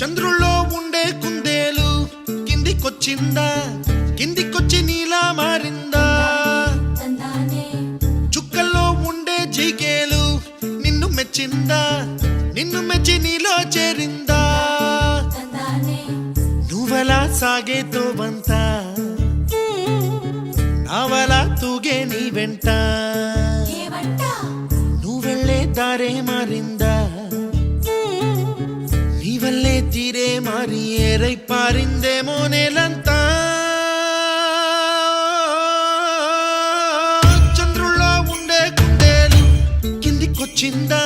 చంద్రుల్లో ఉండే కుందేలు కిందికొచ్చిందా, కిందికొచ్చి నీలా మారిందా? చుక్కల్లో ఉండే జీకేలు నిన్ను మెచ్చిందా, నిన్ను మెచ్చి నీలో చేరిందా? నువ్వలా సాగే తోవంతా నావలా తూగే నీ వెంట, నువ్వెళ్ళే దారే మారిందా, నీ వల్లే తీరే మారి ఏరై పారిందేమో నేలంతా. చంద్రుల్లో ఉండే కుందేలు కిందికొచ్చిందా,